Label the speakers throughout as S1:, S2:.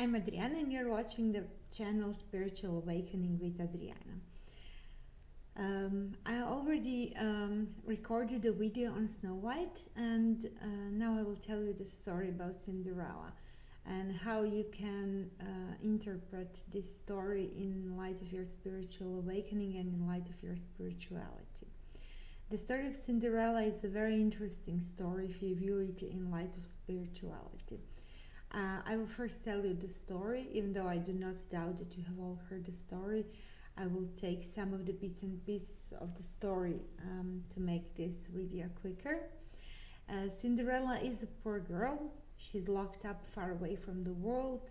S1: I'm Adriana, and you're watching the channel Spiritual Awakening with Adriana. I already recorded a video on Snow White, and now I will tell you the story about Cinderella and how you can interpret this story in light of your spiritual awakening and in light of your spirituality. The story of Cinderella is a very interesting story if you view it in light of spirituality. I will first tell you the story, even though I do not doubt that you have all heard the story. I will take some of the bits and pieces of the story to make this video quicker. Cinderella is a poor girl. She's locked up far away from the world.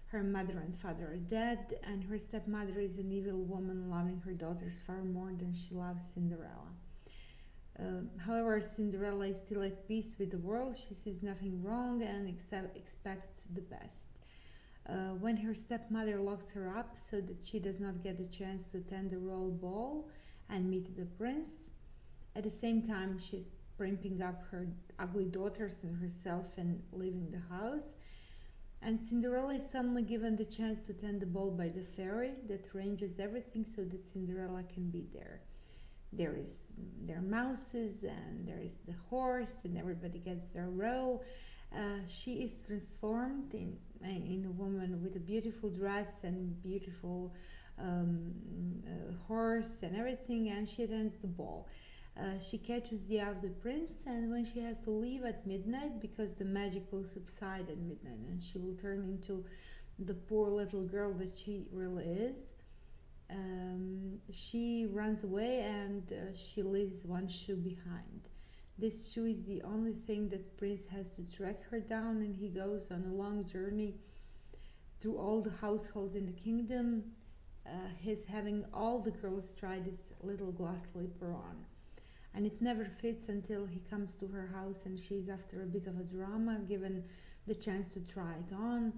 S1: Her mother and father are dead, and her stepmother is an evil woman loving her daughters far more than she loves Cinderella. However, Cinderella is still at peace with the world. She sees nothing wrong and expects the best. When her stepmother locks her up so that she does not get a chance to attend the royal ball and meet the prince, at the same time she's primping up her ugly daughters and herself and leaving the house. And Cinderella is suddenly given the chance to attend the ball by the fairy that arranges everything so that Cinderella can be there. There are mouses, and there is the horse, and everybody gets their row. She is transformed in a woman with a beautiful dress and beautiful horse and everything, and she attends the ball. She catches the eye of the prince, and when she has to leave at midnight, because the magic will subside at midnight and she will turn into the poor little girl that she really is, she runs away, and she leaves one shoe behind. This shoe is the only thing that Prince has to track her down, and he goes on a long journey through all the households in the kingdom. He's having all the girls try this little glass slipper on, and it never fits until he comes to her house, and she's, after a bit of a drama, given the chance to try it on.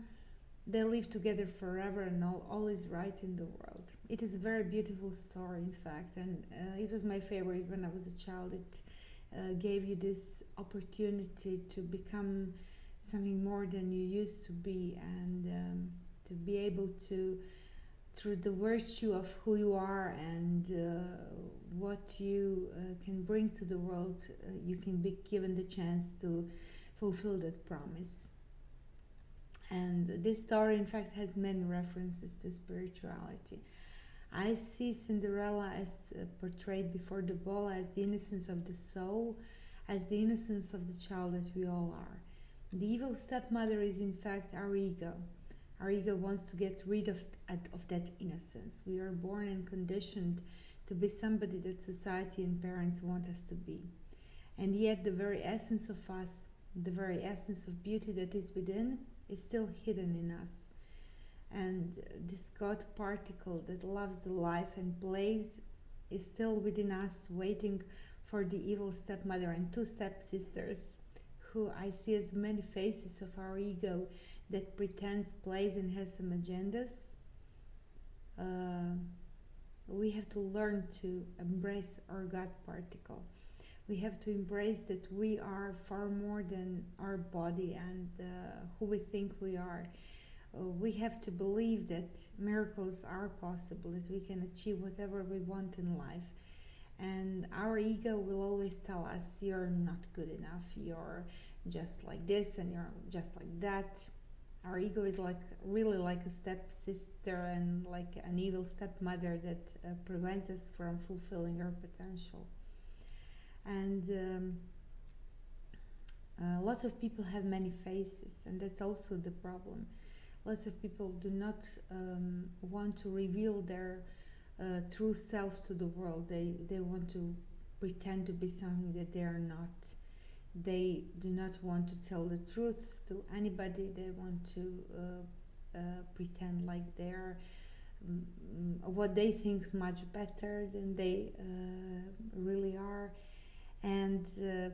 S1: They live together forever, and all is right in the world. It is a very beautiful story, in fact, and it was my favorite when I was a child. It gave you this opportunity to become something more than you used to be, and to be able to, through the virtue of who you are and what you can bring to the world, you can be given the chance to fulfill that promise. And this story, in fact, has many references to spirituality. I see Cinderella as portrayed before the ball as the innocence of the soul, as the innocence of the child that we all are. The evil stepmother is, in fact, our ego. Our ego wants to get rid of that innocence. We are born and conditioned to be somebody that society and parents want us to be. And yet the very essence of us, the very essence of beauty that is within, is still hidden in us. And this God particle that loves the life and plays is still within us, waiting for the evil stepmother and two stepsisters, who I see as many faces of our ego that pretends, plays, and has some agendas. We have to learn to embrace our God particle. We have to embrace that we are far more than our body and who we think we are. We have to believe that miracles are possible, that we can achieve whatever we want in life. And our ego will always tell us, you're not good enough, you're just like this and you're just like that. Our ego is really like a stepsister and like an evil stepmother that prevents us from fulfilling our potential. And lots of people have many faces, and that's also the problem. Lots of people do not want to reveal their true selves to the world. They want to pretend to be something that they are not. They do not want to tell the truth to anybody. They want to pretend like they're what they think much better than they really are. And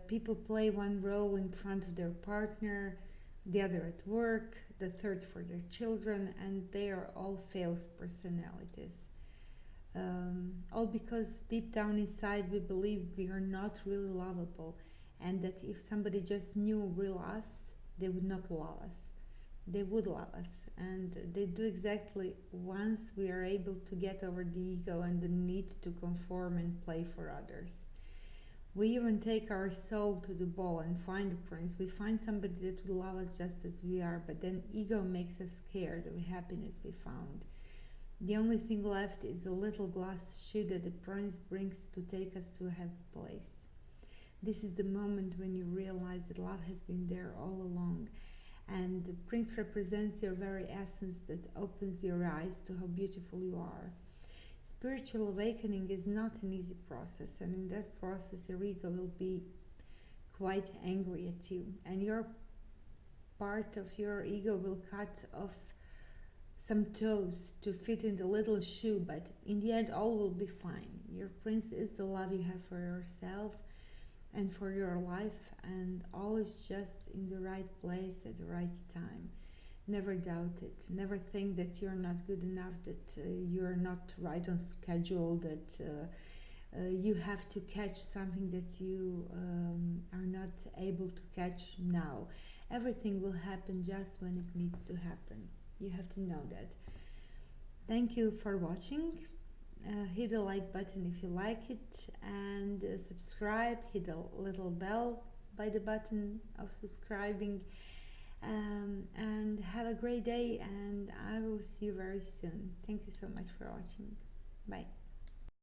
S1: people play one role in front of their partner, the other at work, the third for their children, and they are all false personalities. All because deep down inside we believe we are not really lovable, and that if somebody just knew real us, they would not love us. they would love us, and they do exactly once we are able to get over the ego and the need to conform and play for others. We even take our soul to the ball and find a prince. We find somebody that will love us just as we are, but then ego makes us scared of the happiness we found. The only thing left is a little glass shoe that the prince brings to take us to a happy place. This is the moment when you realize that love has been there all along, and the prince represents your very essence that opens your eyes to how beautiful you are. Spiritual awakening is not an easy process, and in that process, your ego will be quite angry at you, and your part of your ego will cut off some toes to fit in the little shoe, but in the end, all will be fine. Your prince is the love you have for yourself and for your life, and all is just in the right place at the right time. Never doubt it. Never think that you're not good enough, that you're not right on schedule, that you have to catch something that you are not able to catch now. Everything will happen just when it needs to happen. You have to know that. Thank you for watching. Hit the like button if you like it, and subscribe. Hit the little bell by the button of subscribing, and have a great day, and I will see you very soon. Thank you so much for watching. Bye.